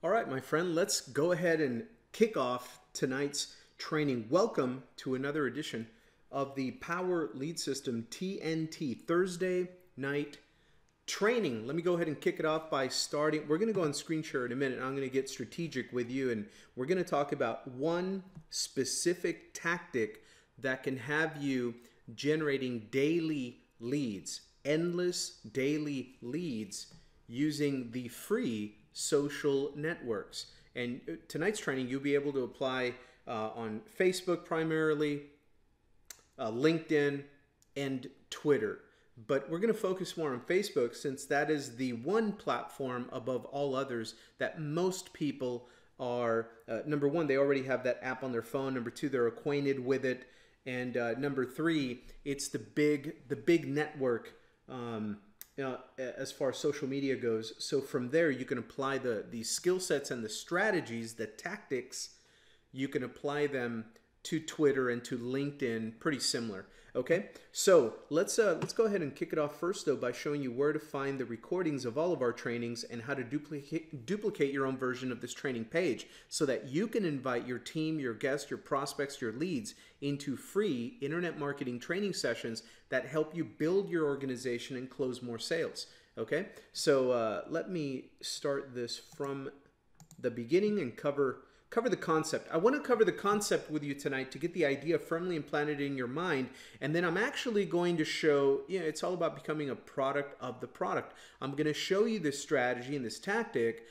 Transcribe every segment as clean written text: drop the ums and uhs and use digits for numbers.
All right, my friend, let's go ahead and kick off tonight's training. Welcome to another edition of the Power Lead System TNT Thursday night training. Let me go ahead and kick it off by starting. We're going to go on screen share in a minute. I'm going to get strategic with you, and we're going to talk about one specific tactic that can have you generating daily leads, endless daily leads using the free social networks. And tonight's training, you'll be able to apply on Facebook primarily, LinkedIn, and Twitter. But we're going to focus more on Facebook since that is the one platform above all others that most people are, number one, they already have that app on their phone. Number two, they're acquainted with it. And number three, it's the big network as far as social media goes. So from there, you can apply the skill sets and the strategies, the tactics. You can apply them to Twitter and to LinkedIn, pretty similar. Okay, so let's go ahead and kick it off first, though, by showing you where to find the recordings of all of our trainings and how to duplicate your own version of this training page so that you can invite your team, your guests, your prospects, your leads into free internet marketing training sessions that help you build your organization and close more sales. Okay, so let me start this from the beginning and cover the concept. I want to cover the concept with you tonight to get the idea firmly implanted in your mind, and then I'm actually going to show, it's all about becoming a product of the product. I'm going to show you this strategy and this tactic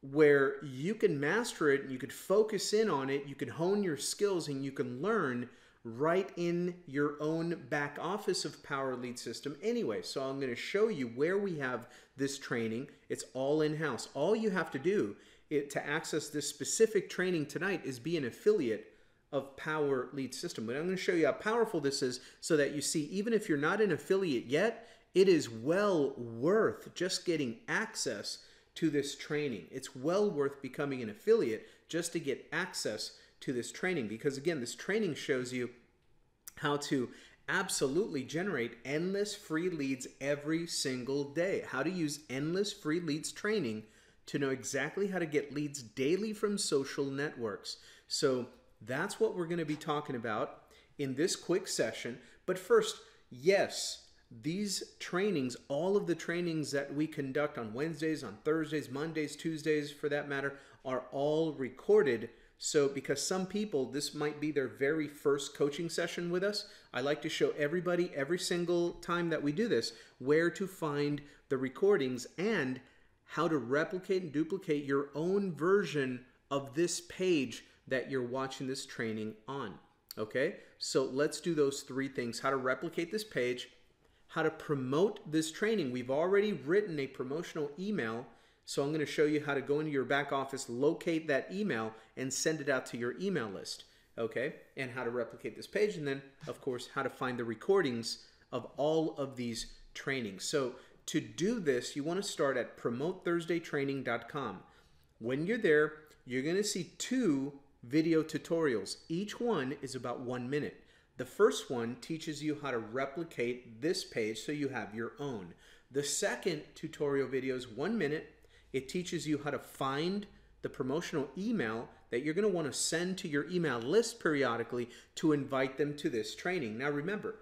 where you can master it, and you could focus in on it, you can hone your skills, and you can learn right in your own back office of Power Lead System anyway. So I'm going to show you where we have this training. It's all in-house. All you have to do to access this specific training tonight is be an affiliate of Power Lead System. But I'm going to show you how powerful this is so that you see, even if you're not an affiliate yet, it is well worth just getting access to this training. It's well worth becoming an affiliate just to get access to this training, because again, this training shows you how to absolutely generate endless free leads every single day. How to use endless free leads training to know exactly how to get leads daily from social networks. So that's what we're going to be talking about in this quick session. But first, yes, these trainings, all of the trainings that we conduct on Wednesdays, on Thursdays, Mondays, Tuesdays, for that matter, are all recorded. So because some people, this might be their very first coaching session with us, I like to show everybody every single time that we do this where to find the recordings and how to replicate and duplicate your own version of this page that you're watching this training on. Okay, so let's do those three things: how to replicate this page, how to promote this training. We've already written a promotional email, so I'm going to show you how to go into your back office, locate that email, and send it out to your email list. Okay, and how to replicate this page, and then, of course, how to find the recordings of all of these trainings. So to do this, you want to start at PromoteThursdayTraining.com. When you're there, you're going to see two video tutorials. Each one is about 1 minute. The first one teaches you how to replicate this page so you have your own. The second tutorial video is 1 minute. It teaches you how to find the promotional email that you're going to want to send to your email list periodically to invite them to this training. Now remember,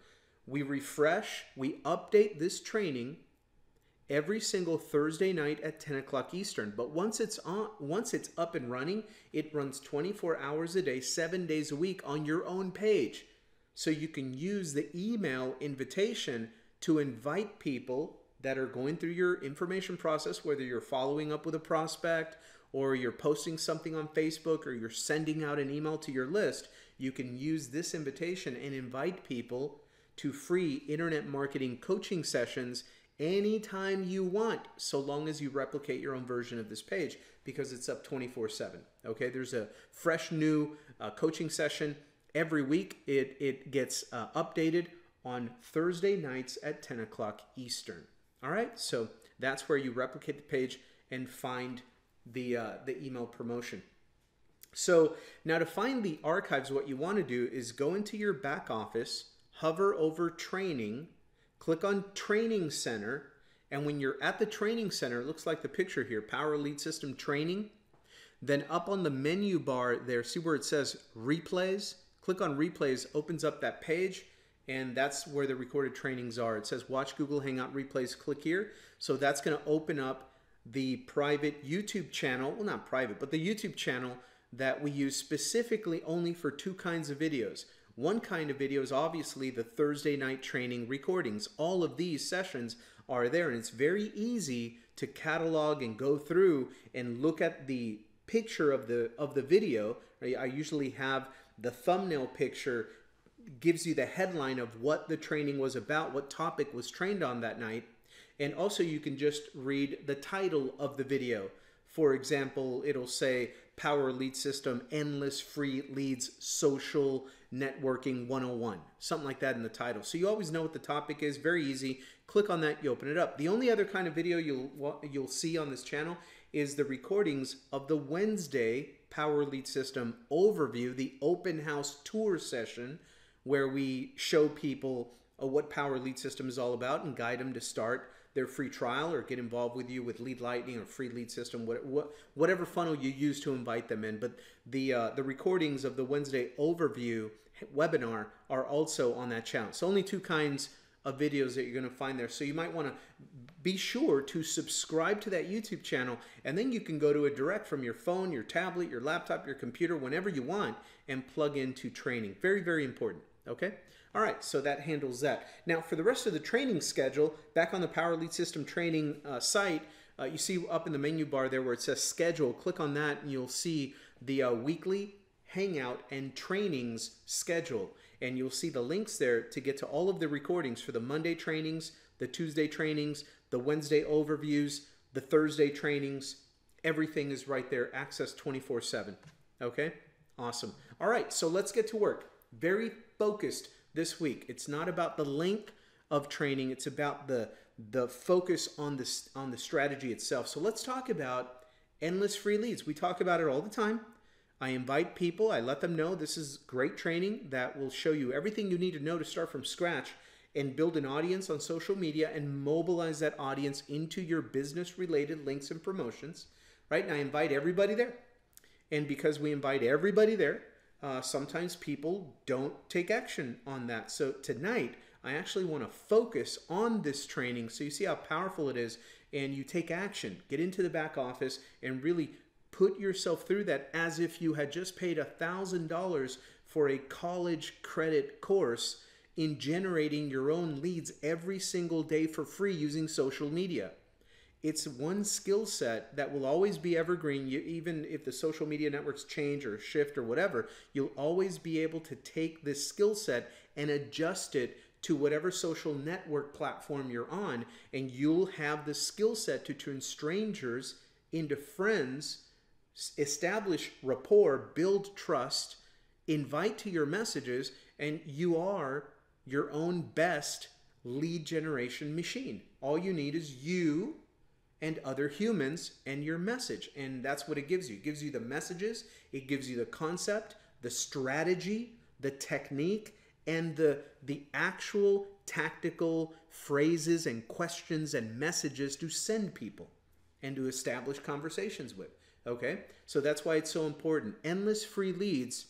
we refresh, we update this training every single Thursday night at 10 o'clock Eastern. But once it's up and running, it runs 24 hours a day, 7 days a week on your own page. So you can use the email invitation to invite people that are going through your information process, whether you're following up with a prospect or you're posting something on Facebook or you're sending out an email to your list. You can use this invitation and invite people to free internet marketing coaching sessions anytime you want, so long as you replicate your own version of this page, because it's up 24/7. Okay, there's a fresh new coaching session every week. It gets updated on Thursday nights at 10 o'clock Eastern. All right, so that's where you replicate the page and find the email promotion. So now to find the archives, what you want to do is go into your back office, hover over training, click on Training Center, And when you're at the training center, it looks like the picture here, Power Lead System Training. Then up on the menu bar there, see where it says Replays? Click on Replays, opens up that page, and that's where the recorded trainings are. It says Watch Google Hangout Replays, click here. So that's going to open up the private YouTube channel, well, not private, but the YouTube channel that we use specifically only for two kinds of videos. One kind of video is obviously the Thursday night training recordings. All of these sessions are there, and it's very easy to catalog and go through and look at the picture of the video. I usually have the thumbnail picture gives you the headline of what the training was about, what topic was trained on that night. And also you can just read the title of the video. For example, it'll say Power Lead System Endless Free Leads Social Networking 101, something like that in the title. So you always know what the topic is, very easy. Click on that, you open it up. The only other kind of video you'll see on this channel is the recordings of the Wednesday Power Lead System overview, the open house tour session, where we show people what Power Lead System is all about and guide them to start their free trial or get involved with you with Lead Lightning or Free Lead System, whatever funnel you use to invite them in. But the recordings of the Wednesday overview webinar are also on that channel. So only two kinds of videos that you're going to find there. So you might want to be sure to subscribe to that YouTube channel, and then you can go to it direct from your phone, your tablet, your laptop, your computer, whenever you want, and plug into training. Very, very important. Okay? All right, so that handles that. Now, for the rest of the training schedule, back on the Power Lead System training site, you see up in the menu bar there where it says schedule. Click on that and you'll see the weekly hangout and trainings schedule. And you'll see the links there to get to all of the recordings for the Monday trainings, the Tuesday trainings, the Wednesday overviews, the Thursday trainings. Everything is right there, access 24/7. Okay? Awesome. All right, so let's get to work. Very focused this week. It's not about the length of training, it's about the focus on the strategy itself. So let's talk about endless free leads. We talk about it all the time. I invite people, I let them know this is great training that will show you everything you need to know to start from scratch and build an audience on social media and mobilize that audience into your business related links and promotions, right? And I invite everybody there. And because we invite everybody there, sometimes people don't take action on that. So tonight, I actually want to focus on this training so you see how powerful it is and you take action. Get into the back office and really put yourself through that as if you had just paid $1,000 for a college credit course in generating your own leads every single day for free using social media. It's one skill set that will always be evergreen. Even if the social media networks change or shift or whatever, you'll always be able to take this skill set and adjust it to whatever social network platform you're on, and you'll have the skill set to turn strangers into friends, establish rapport, build trust, invite to your messages, and you are your own best lead generation machine. All you need is you and other humans and your message. And that's what it gives you. It gives you the messages, it gives you the concept, the strategy, the technique, and the actual tactical phrases and questions and messages to send people and to establish conversations with. Okay? So that's why it's so important. Endless free leads.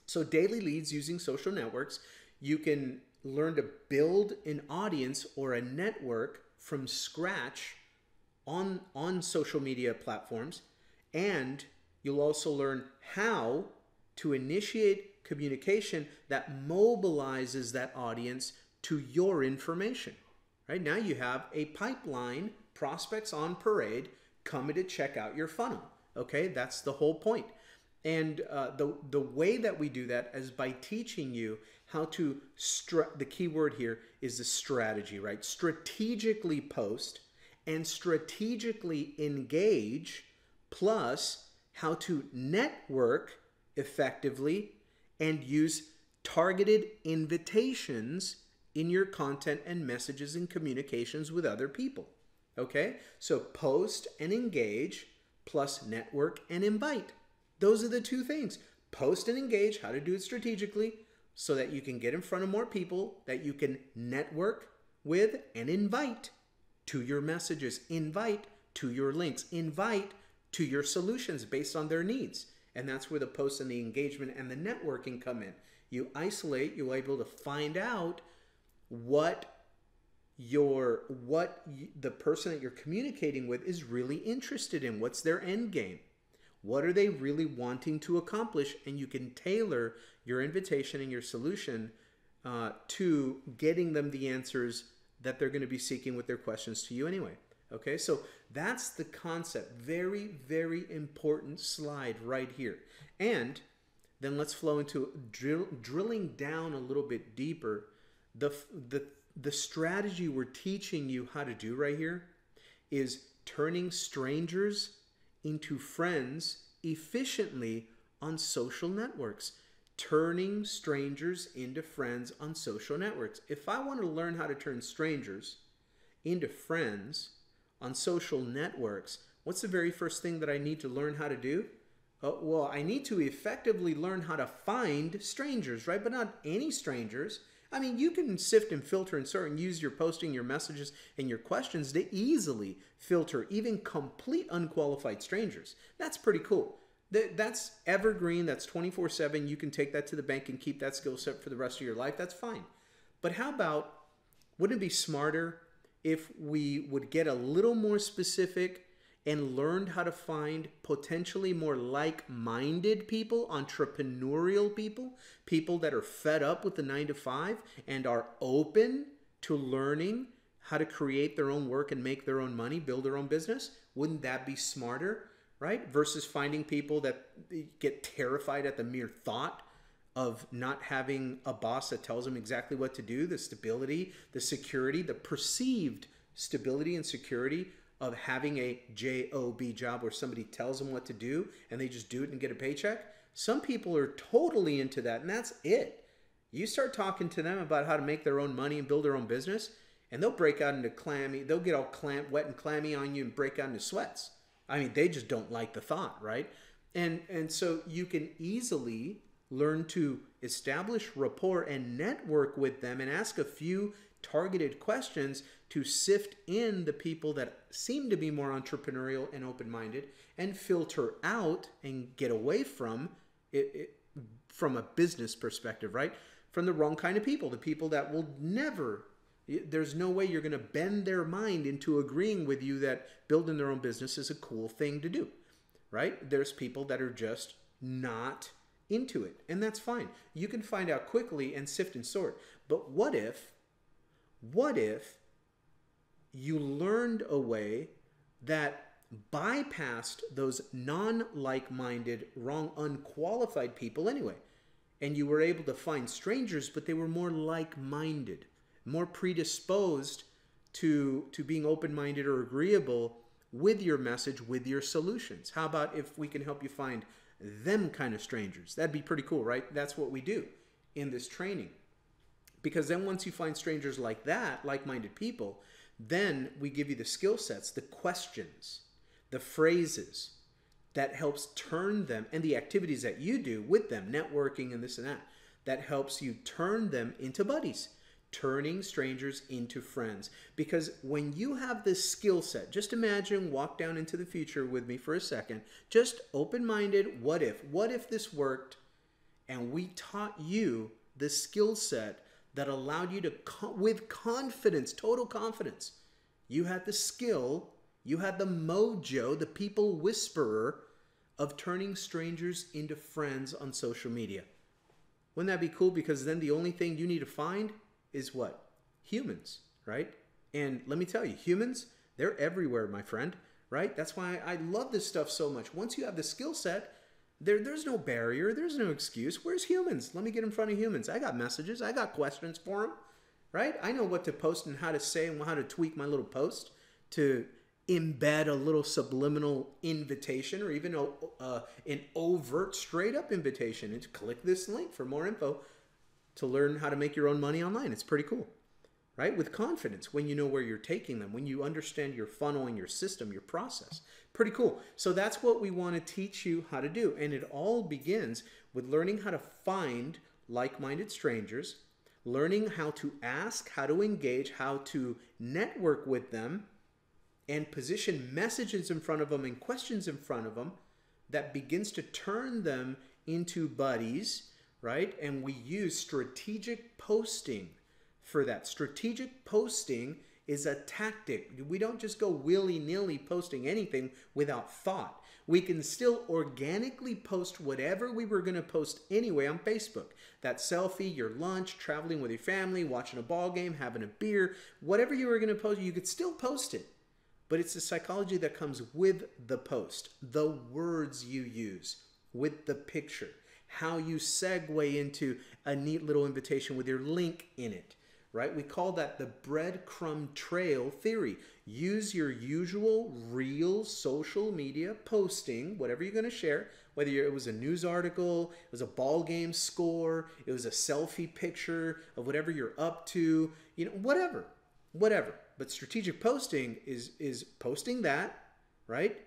So daily leads using social networks. You can learn to build an audience or a network from scratch on social media platforms, and you'll also learn how to initiate communication that mobilizes that audience to your information. Right now you have a pipeline, prospects on parade coming to check out your funnel. Okay, that's the whole point. And the way that we do that is by teaching you how to, the key word here is the strategy, right? Strategically post and strategically engage, plus how to network effectively and use targeted invitations in your content and messages and communications with other people. Okay? So post and engage plus network and invite. Those are the two things. Post and engage, how to do it strategically so that you can get in front of more people that you can network with and invite. to your messages, invite to your links, invite to your solutions based on their needs. And that's where the posts and the engagement and the networking come in. You isolate, you're able to find out what the person that you're communicating with is really interested in. What's their end game? What are they really wanting to accomplish? And you can tailor your invitation and your solution to getting them the answers that they're going to be seeking with their questions to you anyway. Okay, so that's the concept. Very, very important slide right here. And then let's flow into drilling down a little bit deeper. The strategy we're teaching you how to do right here is turning strangers into friends efficiently on social networks. Turning strangers into friends on social networks. If I want to learn how to turn strangers into friends on social networks, what's the very first thing that I need to learn how to do? Well, I need to effectively learn how to find strangers, right? But not any strangers. I mean, you can sift and filter and sort and use your posting, your messages, and your questions to easily filter even complete unqualified strangers. That's pretty cool. That's evergreen. That's 24/7. You can take that to the bank and keep that skill set for the rest of your life. That's fine. But how about, wouldn't it be smarter if we would get a little more specific and learned how to find potentially more like-minded people, entrepreneurial people, people that are fed up with the 9-to-5 and are open to learning how to create their own work and make their own money, build their own business? Wouldn't that be smarter, right? Versus finding people that get terrified at the mere thought of not having a boss that tells them exactly what to do, the stability, the security, the perceived stability and security of having a job job where somebody tells them what to do and they just do it and get a paycheck. Some people are totally into that, and that's it. You start talking to them about how to make their own money and build their own business, and they'll break out into clammy, they'll get all wet and clammy on you and break out into sweats. I mean, they just don't like the thought, right? And so you can easily learn to establish rapport and network with them and ask a few targeted questions to sift in the people that seem to be more entrepreneurial and open-minded and filter out and get away from it from a business perspective, right? From the wrong kind of people, the people that will never, there's no way you're going to bend their mind into agreeing with you that building their own business is a cool thing to do, right? There's people that are just not into it, and that's fine. You can find out quickly and sift and sort. But what if you learned a way that bypassed those non-like-minded, wrong, unqualified people anyway, and you were able to find strangers, but they were more like-minded, more predisposed to being open-minded or agreeable with your message, with your solutions? How about if we can help you find them kind of strangers? That'd be pretty cool, right? That's what we do in this training. Because then once you find strangers like that, like-minded people, then we give you the skill sets, the questions, the phrases that helps turn them, and the activities that you do with them, networking and this and that helps you turn them into buddies, turning strangers into friends. Because when you have this skill set, just imagine, walk down into the future with me for a second, just open-minded, what if this worked and we taught you the skill set that allowed you to, with confidence, total confidence, you had the skill, you had the mojo, the people whisperer of turning strangers into friends on social media. Wouldn't that be cool? Because then the only thing you need to find is what? Humans, right? And let me tell you, humans, they're everywhere, my friend, right? That's why I love this stuff so much. Once you have the skill set, there's no barrier. There's no excuse. Where's humans? Let me get in front of humans. I got messages. I got questions for them, right? I know what to post and how to say and how to tweak my little post to embed a little subliminal invitation or even an overt, straight-up invitation. And click this link for more info to learn how to make your own money online. It's pretty cool, right? With confidence, when you know where you're taking them, when you understand your funnel and your system, your process. Pretty cool. So that's what we want to teach you how to do. And it all begins with learning how to find like-minded strangers, learning how to ask, how to engage, how to network with them, and position messages in front of them and questions in front of them that begins to turn them into buddies, right? And we use strategic posting for that. Strategic posting is a tactic. We don't just go willy-nilly posting anything without thought. We can still organically post whatever we were going to post anyway on Facebook. That selfie, your lunch, traveling with your family, watching a ball game, having a beer, whatever you were going to post, you could still post it. But it's the psychology that comes with the post, the words you use with the picture, how you segue into a neat little invitation with your link in it, right? We call that the breadcrumb trail theory. Use your usual real social media posting, whatever you're going to share, whether it was a news article, it was a ball game score, it was a selfie picture of whatever you're up to, you know, whatever. But strategic posting is posting that, right?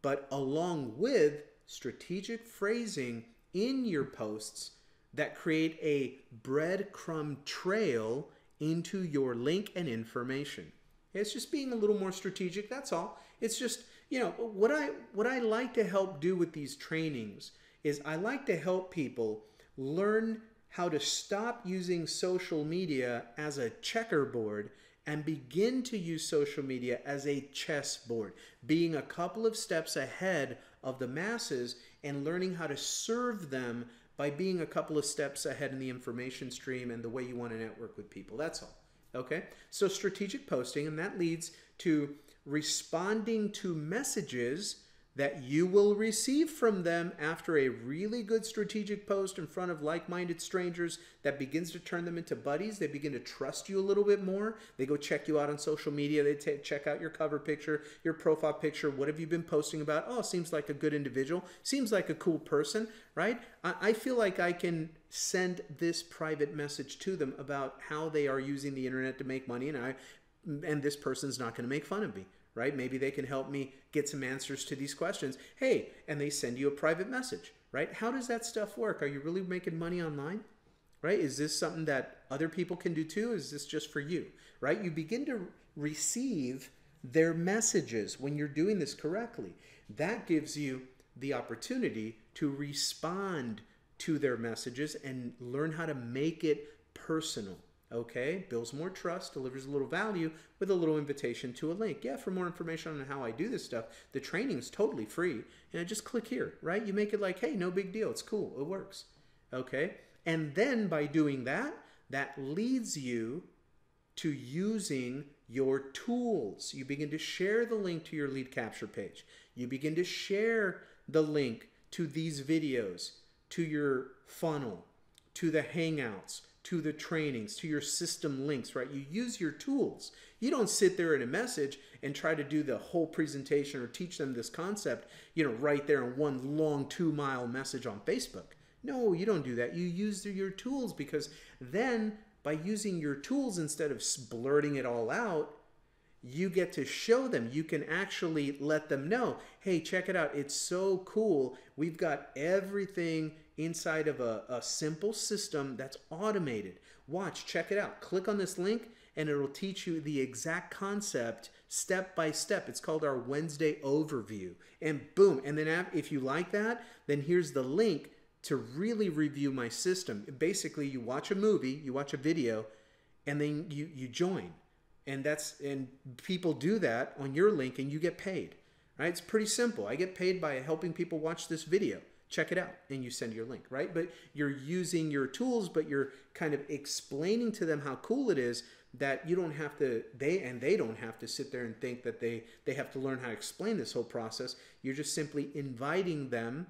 But along with strategic phrasing in your posts that create a breadcrumb trail into your link and information. It's just being a little more strategic, that's all. It's just, you know, what I like to help do with these trainings is I like to help people learn how to stop using social media as a checkerboard and begin to use social media as a chessboard, being a couple of steps ahead of the masses and learning how to serve them by being a couple of steps ahead in the information stream and the way you want to network with people. That's all. Okay? So strategic posting, and that leads to responding to messages that you will receive from them after a really good strategic post in front of like-minded strangers that begins to turn them into buddies. They begin to trust you a little bit more. They go check you out on social media. They check out your cover picture, your profile picture. What have you been posting about? Oh, seems like a good individual. Seems like a cool person, right? I feel like I can send this private message to them about how they are using the internet to make money, and this person's not going to make fun of me. Right? Maybe they can help me get some answers to these questions. Hey, and they send you a private message, right? How does that stuff work? Are you really making money online? Right? Is this something that other people can do too? Is this just for you? Right? You begin to receive their messages when you're doing this correctly. That gives you the opportunity to respond to their messages and learn how to make it personal. Okay, builds more trust, delivers a little value with a little invitation to a link. Yeah, for more information on how I do this stuff, the training is totally free. And I just click here, right? You make it like, hey, no big deal. It's cool. It works. Okay, and then by doing that, that leads you to using your tools. You begin to share the link to your lead capture page. You begin to share the link to these videos, to your funnel, to the Hangouts, to the trainings, to your system links, right? You use your tools. You don't sit there in a message and try to do the whole presentation or teach them this concept, you know, right there in one long 2-mile message on Facebook. No, you don't do that. You use your tools, because then by using your tools instead of blurting it all out, you get to show them. You can actually let them know, hey, check it out. It's so cool. We've got everything inside of a simple system that's automated. Watch, check it out. Click on this link and it'll teach you the exact concept step by step. It's called our Wednesday overview. And boom. And then if you like that, then here's the link to really review my system. Basically, you watch a movie, you watch a video, and then you join. And people do that on your link and you get paid. Right? It's pretty simple. I get paid by helping people watch this video. Check it out, and you send your link, right? But you're using your tools, but you're kind of explaining to them how cool it is that you don't have to, they don't have to sit there and think that they have to learn how to explain this whole process. You're just simply inviting them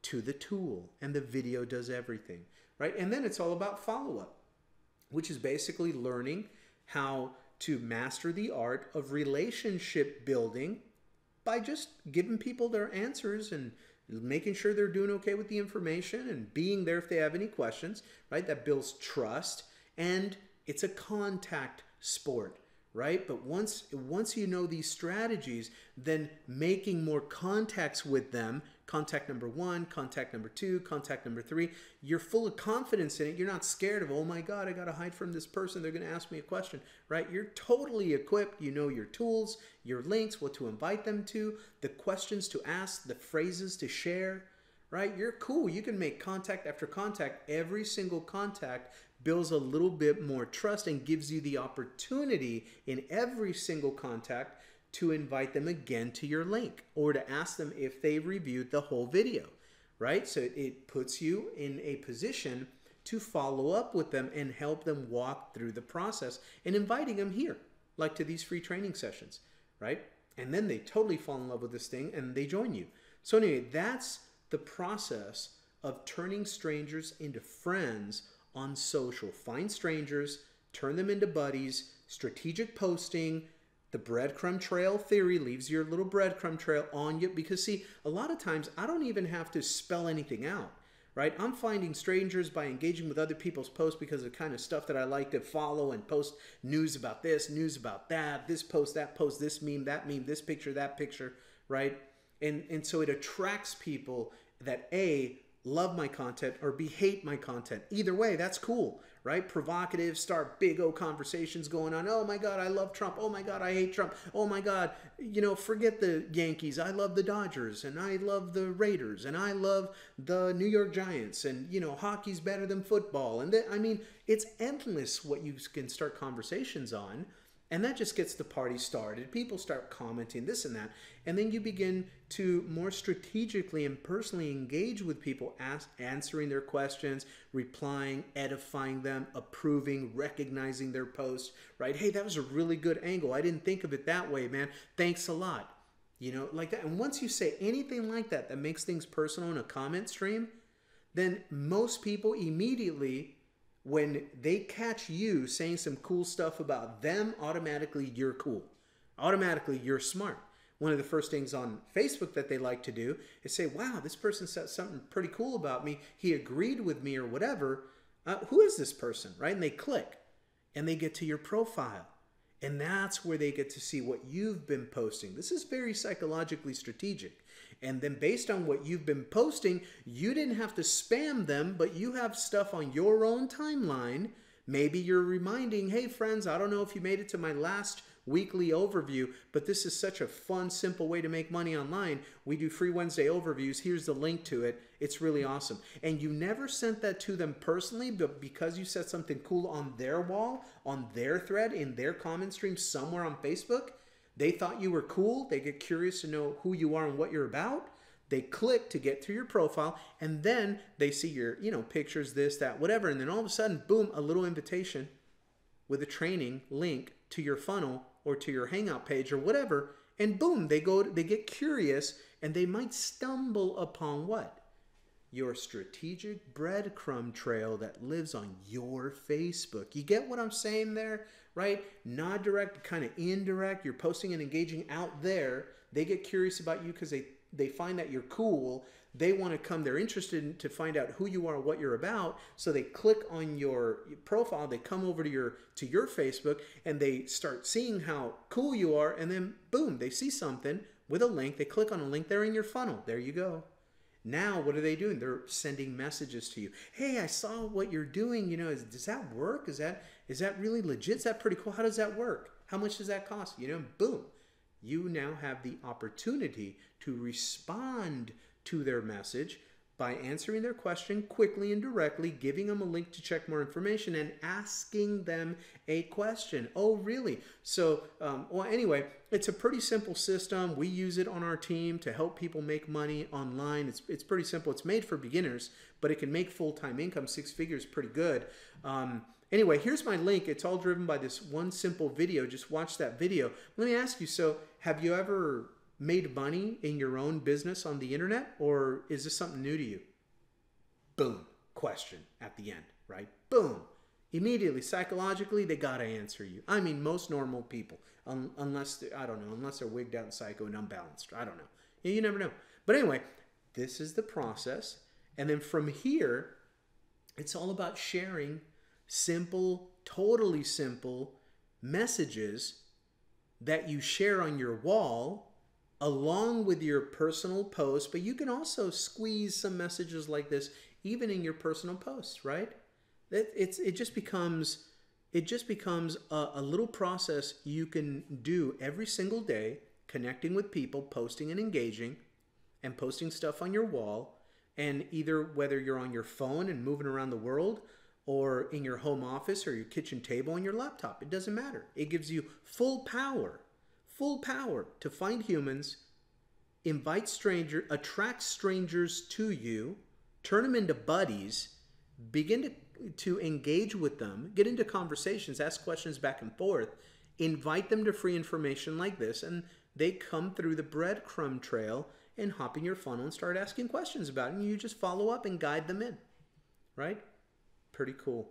to the tool, and the video does everything, right? And then it's all about follow-up, which is basically learning how to master the art of relationship building by just giving people their answers and making sure they're doing okay with the information and being there if they have any questions, right? That builds trust, and it's a contact sport, right? But once you know these strategies, then making more contacts with them, contact number 1, contact number 2, contact number 3, you're full of confidence in it. You're not scared of, oh my God, I got to hide from this person. They're going to ask me a question, right? You're totally equipped. You know your tools, your links, what to invite them to, the questions to ask, the phrases to share, right? You're cool. You can make contact after contact. Every single contact builds a little bit more trust and gives you the opportunity in every single contact to invite them again to your link or to ask them if they reviewed the whole video, right? So it puts you in a position to follow up with them and help them walk through the process and inviting them here, like to these free training sessions, right? And then they totally fall in love with this thing and they join you. So anyway, that's the process of turning strangers into friends on social. Find strangers, turn them into buddies, strategic posting, the breadcrumb trail theory leaves your little breadcrumb trail on you because see, a lot of times I don't even have to spell anything out, right? I'm finding strangers by engaging with other people's posts because of the kind of stuff that I like to follow and post news about this, news about that, this post, this meme, this picture, that picture, right? And so it attracts people that A, love my content or B, hate my content. Either way, that's cool, right? Provocative, start big O conversations going on. Oh my God, I love Trump. Oh my God, I hate Trump. Oh my God, you know, forget the Yankees. I love the Dodgers and I love the Raiders and I love the New York Giants and, you know, hockey's better than football. And I mean, it's endless what you can start conversations on. And that just gets the party started. People start commenting this and that. And then you begin to more strategically and personally engage with people, answering their questions, replying, edifying them, approving, recognizing their post, right? Hey, that was a really good angle. I didn't think of it that way, man. Thanks a lot. You know, like that. And once you say anything like that, that makes things personal in a comment stream, then most people immediately, when they catch you saying some cool stuff about them, automatically you're cool. Automatically you're smart. One of the first things on Facebook that they like to do is say, wow, this person said something pretty cool about me. He agreed with me or whatever. Who is this person, right? And they click and they get to your profile. And that's where they get to see what you've been posting. This is very psychologically strategic. And then based on what you've been posting, you didn't have to spam them, but you have stuff on your own timeline. Maybe you're reminding, hey friends, I don't know if you made it to my last weekly overview, but this is such a fun, simple way to make money online. We do free Wednesday overviews. Here's the link to it. It's really awesome. And you never sent that to them personally, but because you said something cool on their wall, on their thread, in their comment stream somewhere on Facebook, they thought you were cool. They get curious to know who you are and what you're about. They click to get to your profile, and then they see your, you know, pictures, this, that, whatever. And then all of a sudden, boom, a little invitation with a training link to your funnel or to your Hangout page or whatever. And boom, they get curious, and they might stumble upon what? Your strategic breadcrumb trail that lives on your Facebook. You get what I'm saying there, right? Not direct, kind of indirect. You're posting and engaging out there. They get curious about you because they find that you're cool. They want to come. They're interested to find out who you are, what you're about. So they click on your profile. They come over to your Facebook and they start seeing how cool you are. And then boom, they see something with a link. They click on a link. They're in your funnel. There you go. Now, what are they doing? They're sending messages to you. Hey, I saw what you're doing. You know, does that work? Is that really legit? Is that pretty cool? How does that work? How much does that cost? You know, boom. You now have the opportunity to respond to their message by answering their question quickly and directly, giving them a link to check more information, and asking them a question. Oh, really? So, well, anyway, it's a pretty simple system. We use it on our team to help people make money online. It's pretty simple. It's made for beginners, but it can make full-time income, 6 figures, pretty good. Anyway, here's my link. It's all driven by this one simple video. Just watch that video. Let me ask you, so have you ever made money in your own business on the internet, or is this something new to you? Boom, question at the end, right? Boom. Immediately, psychologically, they got to answer you. I mean, most normal people, unless, I don't know, unless they're wigged out and psycho and unbalanced. I don't know. You never know. But anyway, this is the process. And then from here, it's all about sharing simple, totally simple messages that you share on your wall along with your personal posts, but you can also squeeze some messages like this even in your personal posts, right? It just becomes a little process you can do every single day, connecting with people, posting and engaging, and posting stuff on your wall. And either whether you're on your phone and moving around the world, or in your home office or your kitchen table on your laptop, it doesn't matter. It gives you full power to find humans, invite strangers, attract strangers to you, turn them into buddies, begin to engage with them, get into conversations, ask questions back and forth, invite them to free information like this, and they come through the breadcrumb trail and hop in your funnel and start asking questions about it, and you just follow up and guide them in, right? Pretty cool.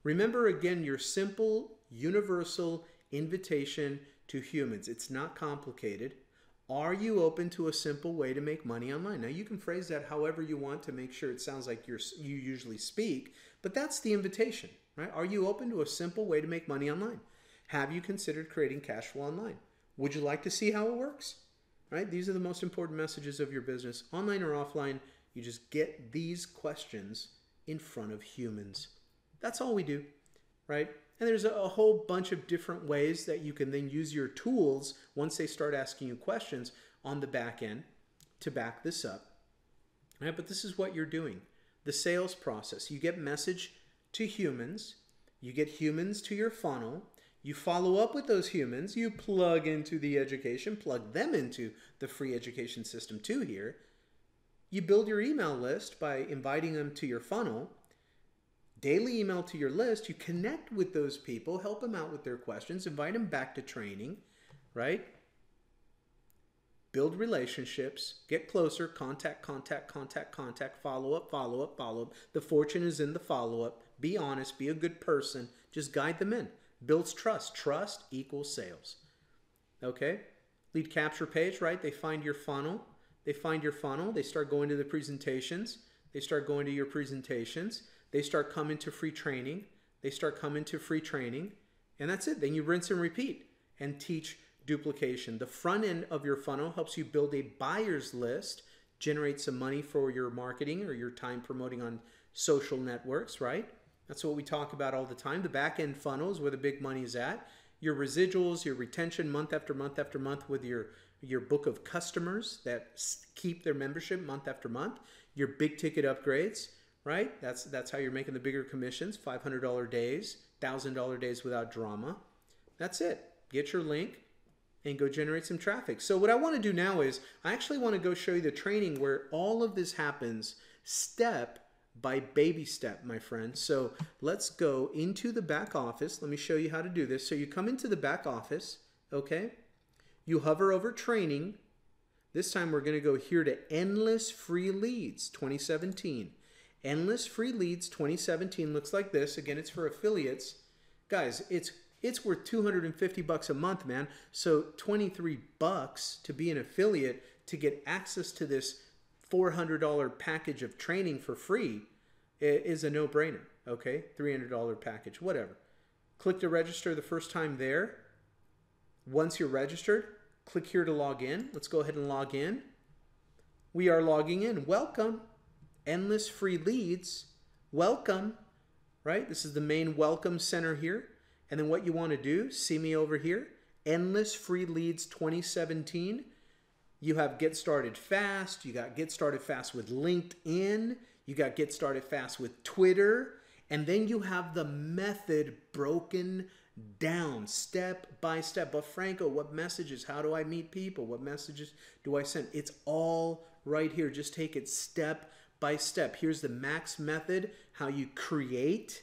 Remember, again, your simple, universal invitation to humans. It's not complicated. Are you open to a simple way to make money online? Now, you can phrase that however you want to make sure it sounds like you usually speak, but that's the invitation, right? Are you open to a simple way to make money online? Have you considered creating cash flow online? Would you like to see how it works? Right? These are the most important messages of your business, online or offline. You just get these questions in front of humans. That's all we do, right? And there's a whole bunch of different ways that you can then use your tools once they start asking you questions on the back end to back this up. Right? But this is what you're doing. The sales process. You get message to humans. You get humans to your funnel. You follow up with those humans. You plug into the education, plug them into the free education system too here. You build your email list by inviting them to your funnel. Daily email to your list. You connect with those people, help them out with their questions, invite them back to training, right? Build relationships, get closer, contact, follow up. The fortune is in the follow-up. Be honest, be a good person. Just guide them in. Builds trust. Trust equals sales. Okay? Lead capture page, right? They find your funnel. They start going to the presentations. They start going to your presentations. They start coming to free training. And that's it. Then you rinse and repeat and teach duplication. The front end of your funnel helps you build a buyer's list, generate some money for your marketing or your time promoting on social networks, right? That's what we talk about all the time. The back end funnel is where the big money is at. Your residuals, your retention month after month after month with your book of customers that keep their membership month after month. Your big ticket upgrades, right? That's how you're making the bigger commissions, $500 days, $1,000 days without drama. That's it. Get your link and go generate some traffic. So what I want to do now is I actually want to go show you the training where all of this happens step by baby step, my friend. So let's go into the back office. Let me show you how to do this. So you come into the back office, okay? You hover over training. This time we're going to go here to Endless Free Leads 2017. Endless Free Leads 2017 looks like this. Again, it's for affiliates. Guys, it's worth $250 a month, man. So $23 to be an affiliate to get access to this $400 package of training for free is a no-brainer, okay? $300 package, whatever. Click to register the first time there. Once you're registered, click here to log in. Let's go ahead and log in. We are logging in. Welcome. Endless Free Leads. Welcome. Right? This is the main welcome center here. And then what you want to do, see me over here, Endless Free Leads 2017. You have Get Started Fast. You got Get Started Fast with LinkedIn. You got Get Started Fast with Twitter. And then you have the method broken down step by step. But Franco, what messages? How do I meet people? What messages do I send? It's all right here. Just take it step by step. Here's the Max method, how you create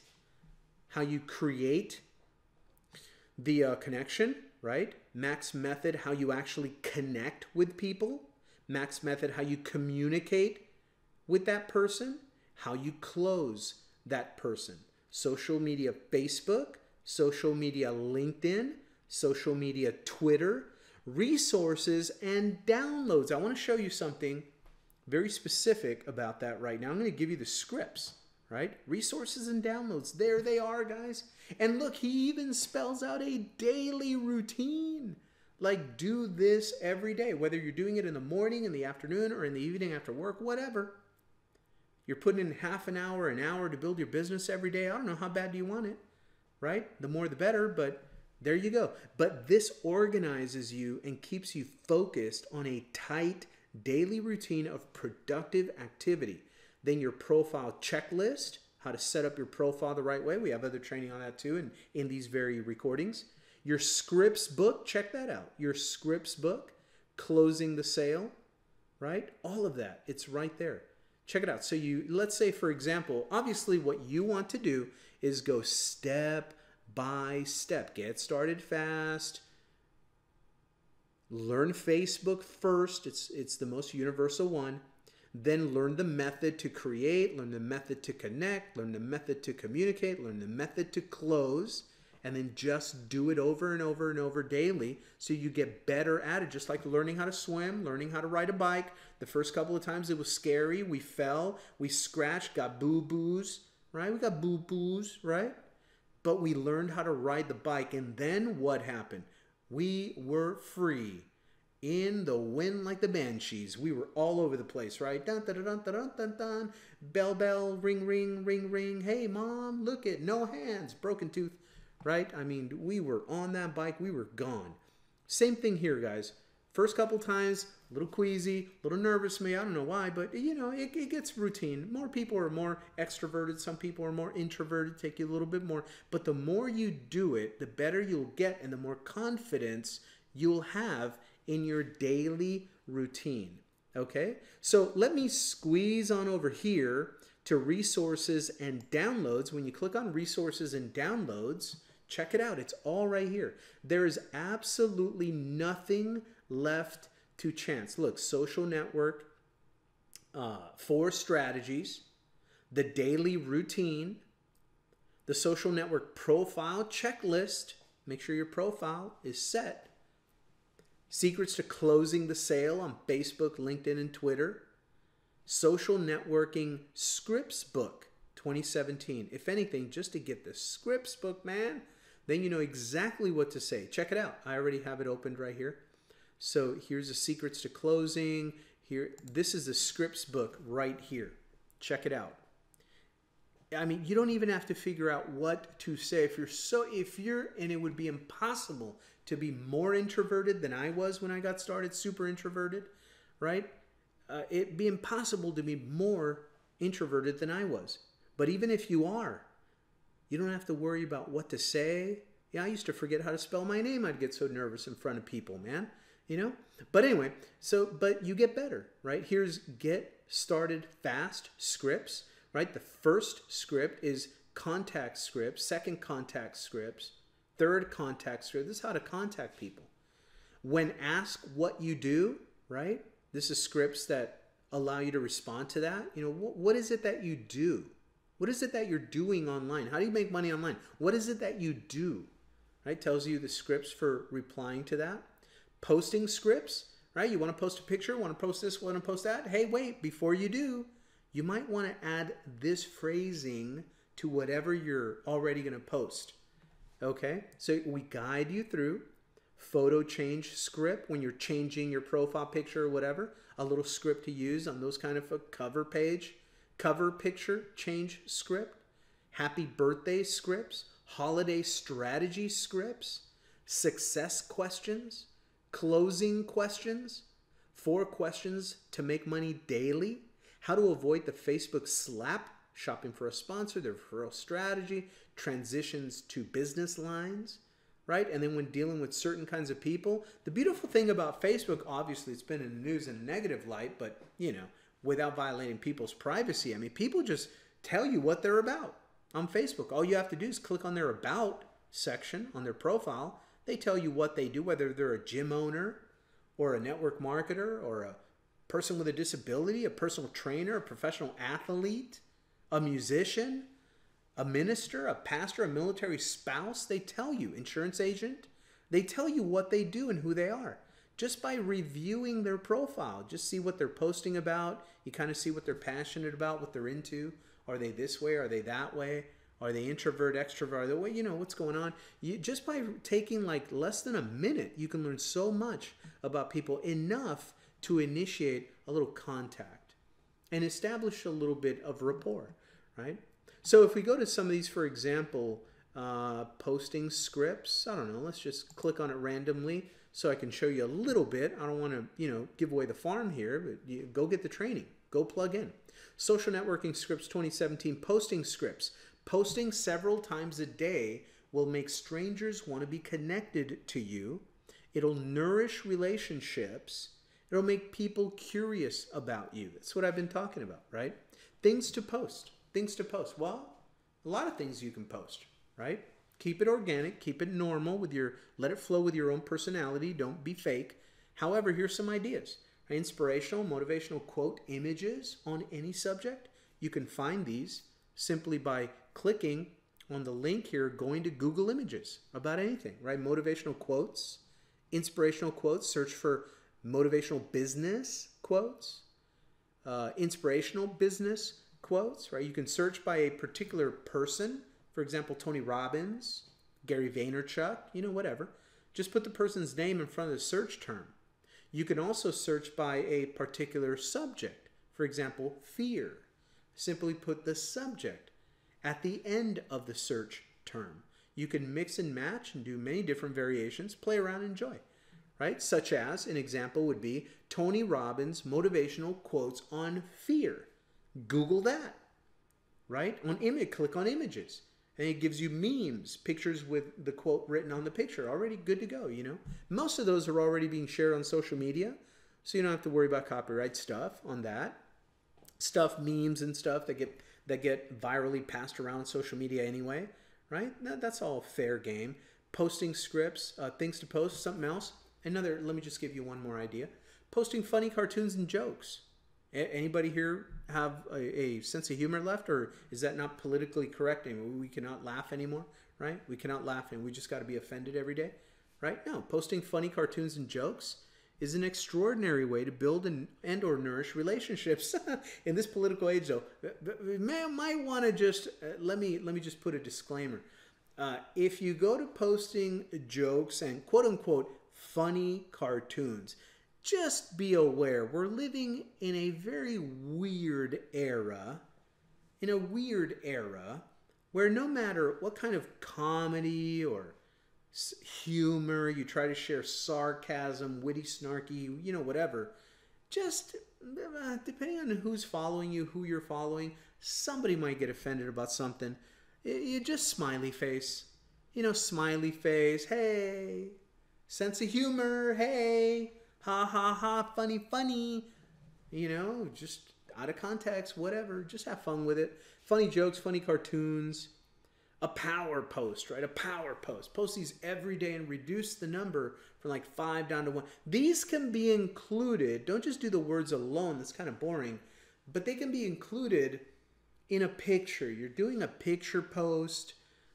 the connection, right? Max method, how you actually connect with people. Max method, how you communicate with that person, how you close that person. Social media Facebook, social media LinkedIn, social media Twitter, resources and downloads. I want to show you something very specific about that right now. I'm going to give you the scripts, right? Resources and downloads. There they are, guys. And look, he even spells out a daily routine. Like, do this every day, whether you're doing it in the morning, in the afternoon, or in the evening after work, whatever. You're putting in half an hour to build your business every day. I don't know, how bad do you want it, right? The more the better, but there you go. But this organizes you and keeps you focused on a tight daily routine of productive activity. Then your profile checklist, how to set up your profile the right way. We have other training on that too in these very recordings. Your scripts book, check that out. Your scripts book, closing the sale, right? All of that, it's right there. Check it out. So let's say, for example, obviously what you want to do is go step by step. Get started fast. Learn Facebook first. It's the most universal one. Then learn the method to create, learn the method to connect, learn the method to communicate, learn the method to close, and then just do it over and over and over daily so you get better at it. Just like learning how to swim, learning how to ride a bike. The first couple of times it was scary. We fell, we scratched, got boo-boos, right? We got boo-boos, right? But we learned how to ride the bike. And then what happened? We were free. In the wind like the banshees. We were all over the place, right? Dun, dun, dun, dun, dun, dun, dun. Bell, bell, ring, ring, ring, ring. Hey, Mom, look it. No hands. Broken tooth, right? I mean, we were on that bike. We were gone. Same thing here, guys. First couple times, a little queasy, a little nervous me. I don't know why, but, you know, it gets routine. More people are more extroverted. Some people are more introverted. Take you a little bit more. But the more you do it, the better you'll get and the more confidence you'll have in your daily routine. Okay, so let me squeeze on over here to resources and downloads. When you click on resources and downloads, check it out. It's all right here. There is absolutely nothing left to chance. Look, social network, 4 strategies, the daily routine, the social network profile checklist. Make sure your profile is set. Secrets to closing the sale on Facebook, LinkedIn, and Twitter. Social networking scripts book 2017. If anything, just to get the scripts book, man, then you know exactly what to say. Check it out. I already have it opened right here. So here's the secrets to closing. Here, this is the scripts book right here. Check it out. I mean, you don't even have to figure out what to say. And it would be impossible to be more introverted than I was when I got started, super introverted, right? It'd be impossible to be more introverted than I was. But even if you are, you don't have to worry about what to say. Yeah, I used to forget how to spell my name. I'd get so nervous in front of people, man, you know? But anyway, but you get better, right? Here's get started fast scripts, right? The first script is contact scripts, second contact scripts, third contact script. This is how to contact people. When asked what you do, right? This is scripts that allow you to respond to that. You know, what is it that you do? What is it that you're doing online? How do you make money online? What is it that you do? Right? Tells you the scripts for replying to that. Posting scripts, right? You want to post a picture, want to post this, want to post that. Hey, wait, before you do, you might want to add this phrasing to whatever you're already going to post. Okay, so we guide you through photo change script when you're changing your profile picture or whatever, a little script to use on those kind of a cover picture change script, happy birthday scripts, holiday strategy scripts, success questions, closing questions, 4 questions to make money daily, how to avoid the Facebook slap, shopping for a sponsor, their referral strategy, transitions to business lines, right? And then when dealing with certain kinds of people, the beautiful thing about Facebook, obviously it's been in the news in a negative light, but you know, without violating people's privacy. I mean, people just tell you what they're about on Facebook. All you have to do is click on their about section on their profile. They tell you what they do, whether they're a gym owner or a network marketer or a person with a disability, a personal trainer, a professional athlete, a musician, a minister, a pastor, a military spouse. They tell you, insurance agent, they tell you what they do and who they are. Just by reviewing their profile, just see what they're posting about. You kind of see what they're passionate about, what they're into, Are they this way? Are they that way? Are they introvert, extrovert? Are they, well, you know, what's going on? You, just by taking like less than a minute, you can learn so much about people, enough to initiate a little contact and establish a little bit of rapport, right? So if we go to some of these, for example, posting scripts, I don't know, let's just click on it randomly so I can show you a little bit. I don't want to, you know, give away the farm here, but you go get the training. Go plug in. Social Networking Scripts 2017, posting scripts. Posting several times a day will make strangers want to be connected to you. It'll nourish relationships. It'll make people curious about you. That's what I've been talking about, right? Things to post. Things to post. Well, a lot of things you can post, right? Keep it organic. Keep it normal with your, let it flow with your own personality. Don't be fake. However, here's some ideas. Inspirational, motivational quote images on any subject. You can find these simply by clicking on the link here, going to Google Images about anything, right? Motivational quotes, inspirational quotes, search for motivational business quotes, inspirational business quotes, right? You can search by a particular person, for example, Tony Robbins, Gary Vaynerchuk, you know, whatever. Just put the person's name in front of the search term. You can also search by a particular subject, for example, fear. Simply put the subject at the end of the search term. You can mix and match and do many different variations, play around, enjoy, right? Such as, an example would be Tony Robbins motivational quotes on fear. Google that, right? On image, click on images. And it gives you memes, pictures with the quote written on the picture. Already good to go, you know. Most of those are already being shared on social media, so you don't have to worry about copyright stuff on that. Stuff, memes and stuff that get virally passed around on social media anyway, right? That's all fair game. Posting scripts, things to post, something else. Another, let me just give you one more idea. Posting funny cartoons and jokes. Anybody here have a sense of humor left, or is that not politically correct anymore? We cannot laugh anymore, right? We cannot laugh, and we just got to be offended every day, right? No, posting funny cartoons and jokes is an extraordinary way to build and or nourish relationships in this political age. Though, might want to just let me just put a disclaimer. If you go to posting jokes and quote unquote funny cartoons, just be aware we're living in a very weird era, where no matter what kind of comedy or humor you try to share, sarcasm, witty, snarky, you know, whatever, just depending on who's following you, who you're following, somebody might get offended about something. You just smiley face, you know, smiley face, hey, sense of humor, hey, ha ha ha, funny funny, you know, just out of context, whatever, just have fun with it. Funny jokes, funny cartoons. A power post, right? A power post. Post these every day and reduce the number from like 5 down to 1. These can be included. Don't just do the words alone. That's kind of boring. But they can be included in a picture. You're doing a picture post,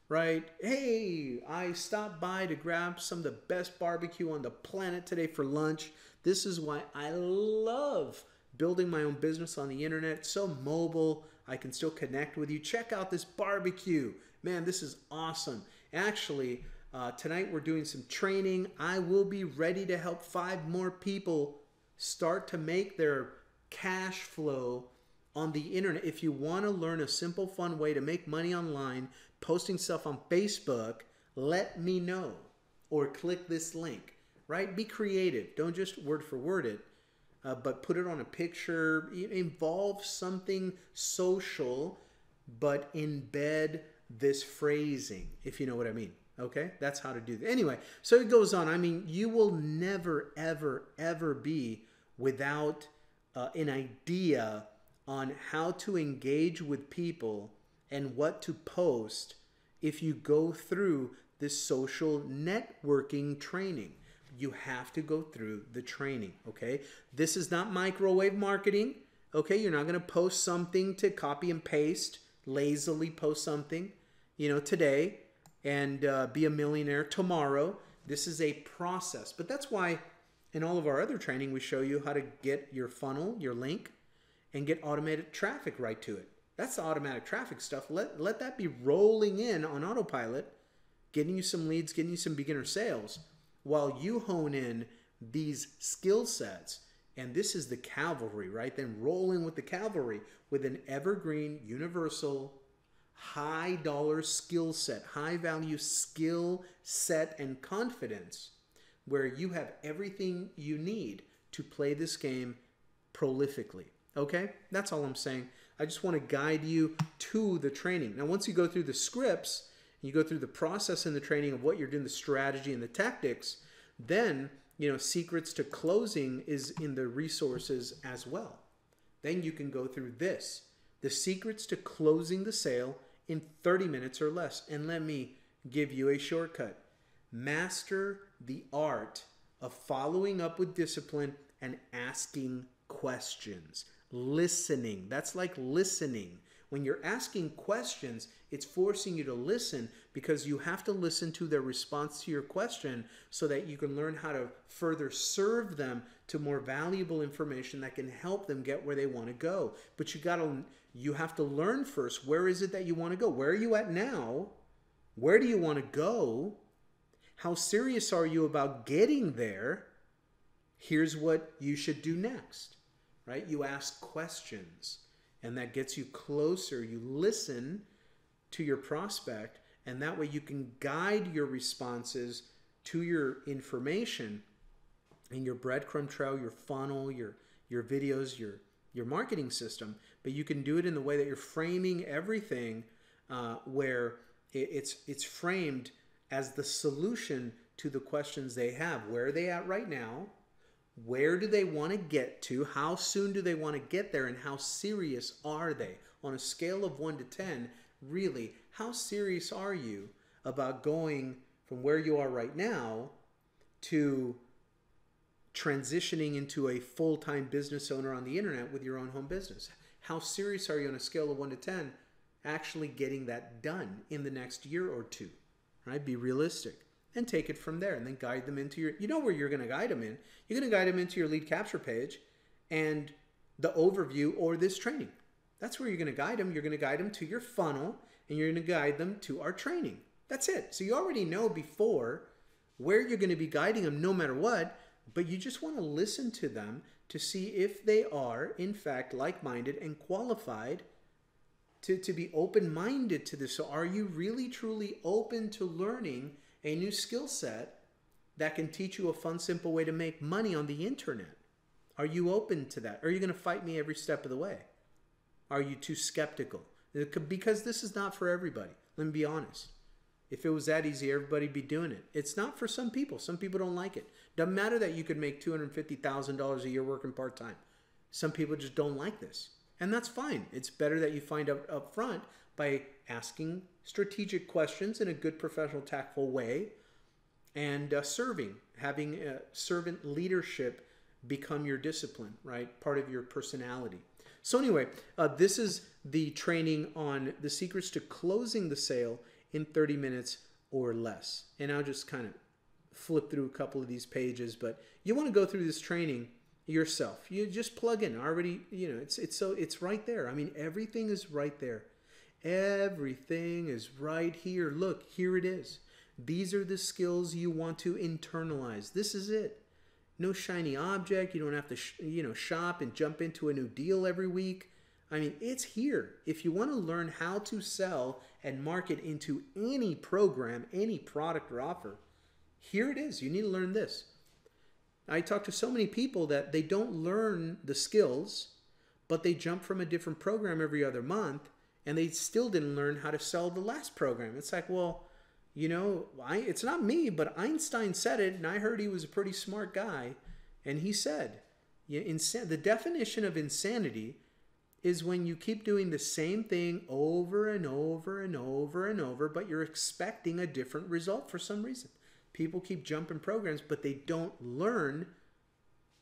right? Hey, I stopped by to grab some of the best barbecue on the planet today for lunch. This is why I love building my own business on the internet. It's so mobile. I can still connect with you. Check out this barbecue. Man, this is awesome. Actually, tonight we're doing some training. I will be ready to help 5 more people start to make their cash flow on the internet. If you want to learn a simple, fun way to make money online, posting stuff on Facebook, let me know. Or click this link, right? Be creative. Don't just word for word it, but put it on a picture. Involve something social, but embed this phrasing, if you know what I mean. Okay, that's how to do that. Anyway, so it goes on. I mean, you will never, ever, ever be without an idea on how to engage with people and what to post if you go through this social networking training. You have to go through the training, okay? This is not microwave marketing, okay? You're not going to post something to copy and paste, lazily post something, you know, today and be a millionaire tomorrow. This is a process. But that's why in all of our other training, we show you how to get your funnel, your link, and get automated traffic right to it. That's the automatic traffic stuff. Let that be rolling in on autopilot, getting you some leads, getting you some beginner sales, while you hone in these skill sets. And this is the cavalry, right? Then rolling with the cavalry with an evergreen, universal, high dollar skill set, high value skill set and confidence, where you have everything you need to play this game prolifically. Okay? That's all I'm saying. I just want to guide you to the training. Now, once you go through the scripts, you go through the process in the training of what you're doing, the strategy and the tactics, then, you know, secrets to closing is in the resources as well. Then you can go through this, the secrets to closing the sale in 30 minutes or less. And let me give you a shortcut. Master the art of following up with discipline and asking questions. Listening. That's like listening. When you're asking questions, it's forcing you to listen, because you have to listen to their response to your question so that you can learn how to further serve them to more valuable information that can help them get where they want to go. But you have to learn first, where is it that you want to go? Where are you at now? Where do you want to go? How serious are you about getting there? Here's what you should do next, right? You ask questions, and that gets you closer. You listen to your prospect, and that way you can guide your responses to your information in your breadcrumb trail, your funnel, your videos, your marketing system. But you can do it in the way that you're framing everything, where it's framed as the solution to the questions they have. Where are they at right now? Where do they want to get to? How soon do they want to get there? And how serious are they? On a scale of 1 to 10, really, how serious are you about going from where you are right now to transitioning into a full-time business owner on the internet with your own home business? How serious are you on a scale of 1 to 10 actually getting that done in the next year or two? Right? Be realistic and take it from there, and then guide them into you know where you're going to guide them in. You're going to guide them into your lead capture page and the overview or this training. That's where you're going to guide them. You're going to guide them to your funnel, and you're going to guide them to our training. That's it. So you already know before where you're going to be guiding them no matter what, but you just want to listen to them to see if they are, in fact, like-minded and qualified to be open-minded to this. So are you really, truly open to learning a new skill set that can teach you a fun, simple way to make money on the internet? Are you open to that? Are you going to fight me every step of the way? Are you too skeptical? Because this is not for everybody. Let me be honest. If it was that easy, everybody'd be doing it. It's not for some people. Some people don't like it. Doesn't matter that you could make $250,000 a year working part-time. Some people just don't like this. And that's fine. It's better that you find out up front by asking strategic questions in a good, professional, tactful way, and serving, having servant leadership become your discipline, right? Part of your personality. So anyway, this is the training on the secrets to closing the sale in 30 minutes or less. And I'll just kind of flip through a couple of these pages, but you want to go through this training yourself. You just plug in already, you know, it's right there. I mean, everything is right there. Everything is right here. Look, here it is. These are the skills you want to internalize. This is it. No shiny object. You don't have to, shop and jump into a new deal every week. I mean, it's here. If you want to learn how to sell and market into any program, any product or offer, here it is. You need to learn this. I talk to so many people that they don't learn the skills, but they jump from a different program every other month, and they still didn't learn how to sell the last program. It's like, well, it's not me, but Einstein said it, and I heard he was a pretty smart guy, and he said, the definition of insanity is when you keep doing the same thing over and over and over and over, but you're expecting a different result for some reason. People keep jumping programs, but they don't learn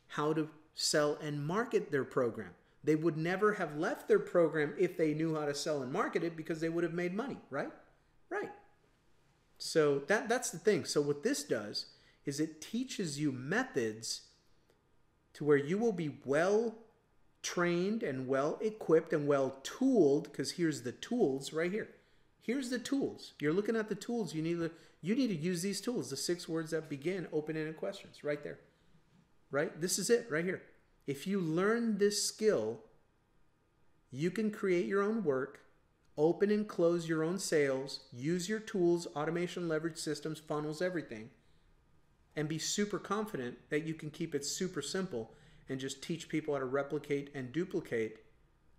how to sell and market their program. They would never have left their program if they knew how to sell and market it, because they would have made money, right? Right. So that's the thing. So what this does is it teaches you methods to where you will be well trained and well equipped and well tooled, because here's the tools right here. Here's the tools. You're looking at the tools. You need to use these tools, the 6 words that begin open-ended questions right there. Right? This is it right here. If you learn this skill, you can create your own work, open and close your own sales, use your tools, automation, leverage systems, funnels, everything, and be super confident that you can keep it super simple and just teach people how to replicate and duplicate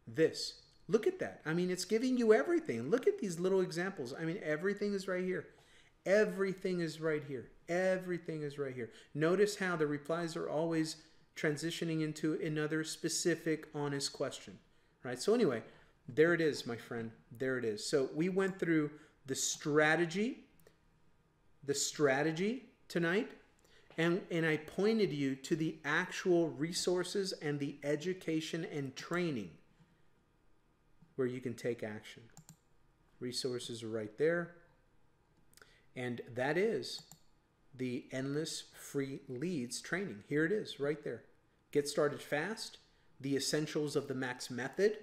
this. Look at that. I mean, it's giving you everything. Look at these little examples. I mean, everything is right here. Everything is right here. Everything is right here. Notice how the replies are always transitioning into another specific, honest question. Right? So anyway, there it is, my friend. There it is. So we went through the strategy tonight. And I pointed you to the actual resources and the education and training where you can take action. Resources are right there. And that is the Endless Free Leads training. Here it is right there. Get started fast. The essentials of the Max method.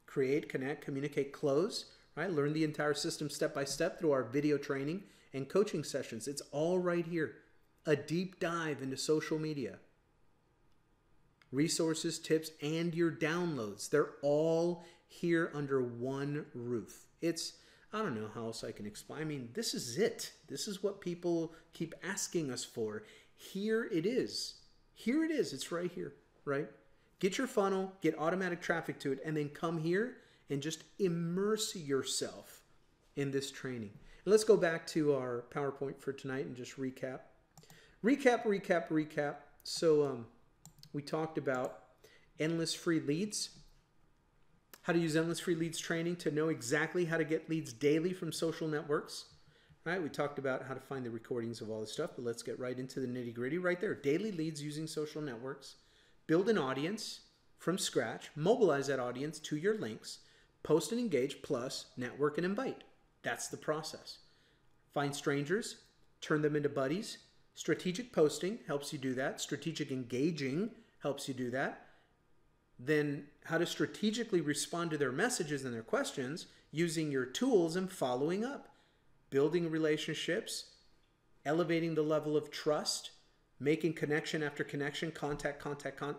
Create, connect, communicate, close. Right? Learn the entire system step by step through our video training and coaching sessions. It's all right here. A deep dive into social media, resources, tips, and your downloads. They're all here under one roof. I don't know how else I can explain. I mean, this is it. This is what people keep asking us for. Here it is. Here it is. It's right here, right? Get your funnel, get automatic traffic to it, and then come here and just immerse yourself in this training. And let's go back to our PowerPoint for tonight and just recap. Recap. So we talked about Endless Free Leads, how to use Endless Free Leads training to know exactly how to get leads daily from social networks. Right? We talked about how to find the recordings of all this stuff, but let's get right into the nitty gritty right there. Daily leads using social networks. Build an audience from scratch. Mobilize that audience to your links. Post and engage, plus network and invite. That's the process. Find strangers, turn them into buddies. Strategic posting helps you do that. Strategic engaging helps you do that. Then how to strategically respond to their messages and their questions using your tools and following up. Building relationships, elevating the level of trust, making connection after connection, contact.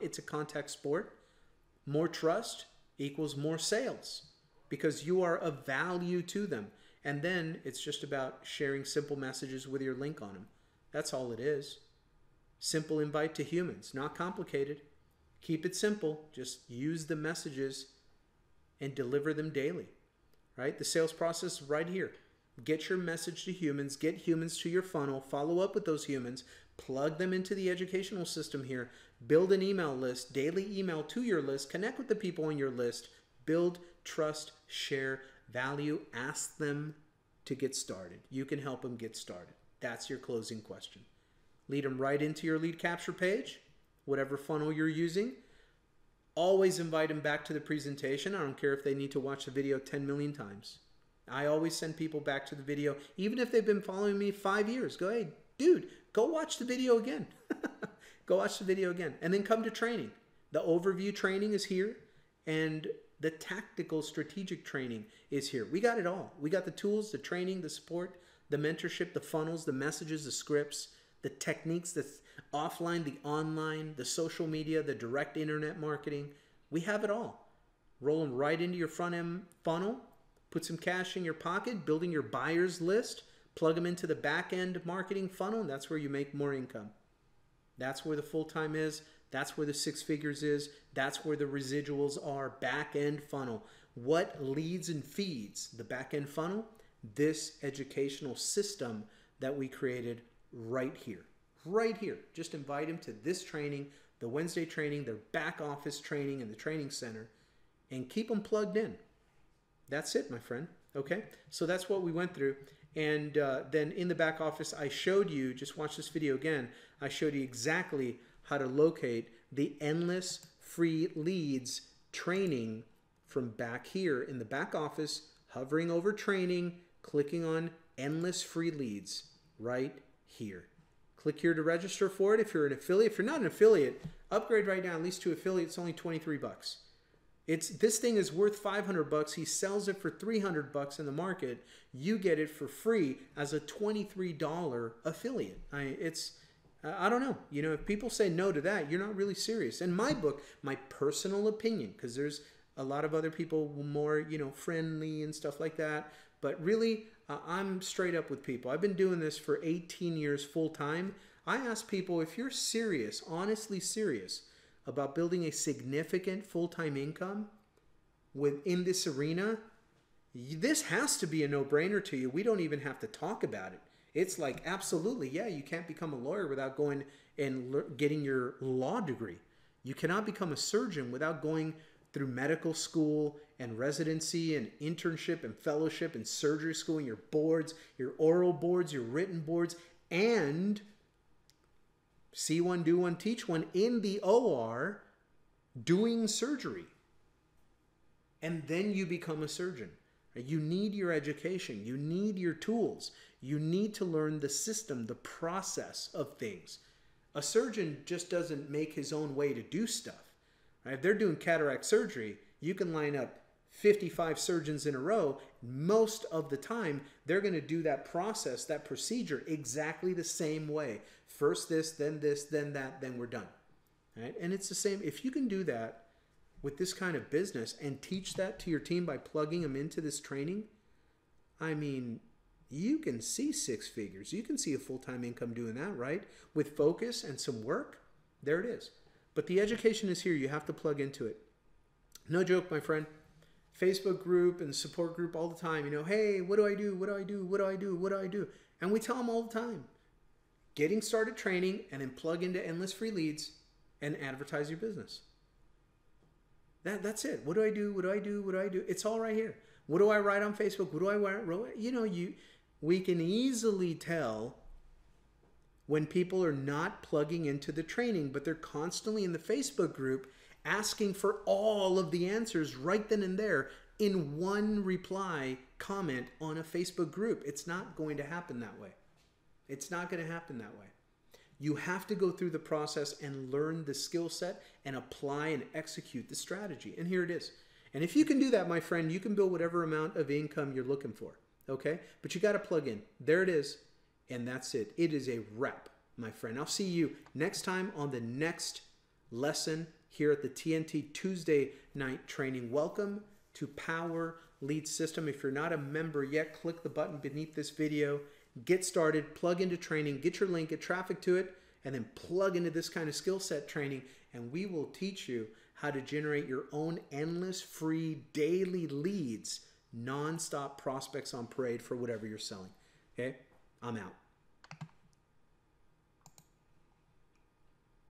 It's a contact sport. More trust equals more sales because you are of value to them. And then it's just about sharing simple messages with your link on them. That's all it is. Simple invite to humans, not complicated. Keep it simple. Just use the messages and deliver them daily, right? The sales process right here. Get your message to humans, get humans to your funnel, follow up with those humans, plug them into the educational system here, build an email list, daily email to your list, connect with the people on your list, build trust, share value, ask them to get started. You can help them get started. That's your closing question. Lead them right into your lead capture page, whatever funnel you're using. Always invite them back to the presentation. I don't care if they need to watch the video 10 million times. I always send people back to the video, even if they've been following me 5 years. Go, hey, dude, go watch the video again. Go watch the video again. And then come to training. The overview training is here, and the tactical strategic training is here. We got it all. We got the tools, the training, the support, the mentorship, the funnels, the messages, the scripts, the techniques, the offline, the online, the social media, the direct internet marketing. We have it all. Roll them right into your front end funnel. Put some cash in your pocket, building your buyers list, plug them into the back end marketing funnel, and that's where you make more income. That's where the full-time is. That's where the 6 figures is. That's where the residuals are. Back end funnel. What leads and feeds the back end funnel? This educational system that we created right here. Right here. Just invite them to this training, the Wednesday training, their back office training in the training center, and keep them plugged in. That's it, my friend. Okay, so that's what we went through. And then in the back office, I showed you, just watch this video again, I showed you exactly how to locate the Endless Free Leads training from back here in the back office, hovering over training, clicking on Endless Free Leads right here. Click here to register for it if you're an affiliate. If you're not an affiliate, upgrade right now, at least to affiliate. It's only 23 bucks. This thing is worth $500. He sells it for $300 in the market. You get it for free as a $23 affiliate. I don't know. You know, if people say no to that, you're not really serious. In my book, my personal opinion, because there's a lot of other people more, you know, friendly and stuff like that. But really, I'm straight up with people. I've been doing this for 18 years full time. I ask people, if you're serious, honestly serious, about building a significant full-time income within this arena, this has to be a no-brainer to you. We don't even have to talk about it. It's like, absolutely, yeah, you can't become a lawyer without going and getting your law degree. You cannot become a surgeon without going through medical school and residency and internship and fellowship and surgery school and your boards, your oral boards, your written boards, and see one, do one, teach one in the OR doing surgery. And then you become a surgeon. You need your education. You need your tools. You need to learn the system, the process of things. A surgeon just doesn't make his own way to do stuff. Right? If they're doing cataract surgery, you can line up 55 surgeons in a row. Most of the time, they're going to do that process, that procedure exactly the same way. First this, then that, then we're done. Right? And it's the same. If you can do that with this kind of business and teach that to your team by plugging them into this training, I mean, you can see 6 figures. You can see a full-time income doing that, right? With focus and some work, there it is. But the education is here. You have to plug into it. No joke, my friend. Facebook group and support group all the time, you know, hey, what do I do? What do I do? What do I do? What do I do? And we tell them all the time, getting started training and then plug into endless free leads and advertise your business. That's it. What do I do? What do I do? What do I do? It's all right here. What do I write on Facebook? What do I write? You know, we can easily tell when people are not plugging into the training, but they're constantly in the Facebook group asking for all of the answers right then and there in one reply comment on a Facebook group. It's not going to happen that way. It's not going to happen that way. You have to go through the process and learn the skill set and apply and execute the strategy. And here it is. And if you can do that, my friend, you can build whatever amount of income you're looking for. Okay? But you got to plug in. There it is. And that's it. It is a wrap, my friend. I'll see you next time on the next lesson here at the TNT Tuesday night training. Welcome to Power Lead System. If you're not a member yet, click the button beneath this video. Get started, plug into training, get your link, get traffic to it, and then plug into this kind of skill set training, and we will teach you how to generate your own endless free daily leads, non-stop prospects on parade for whatever you're selling. Okay? I'm out.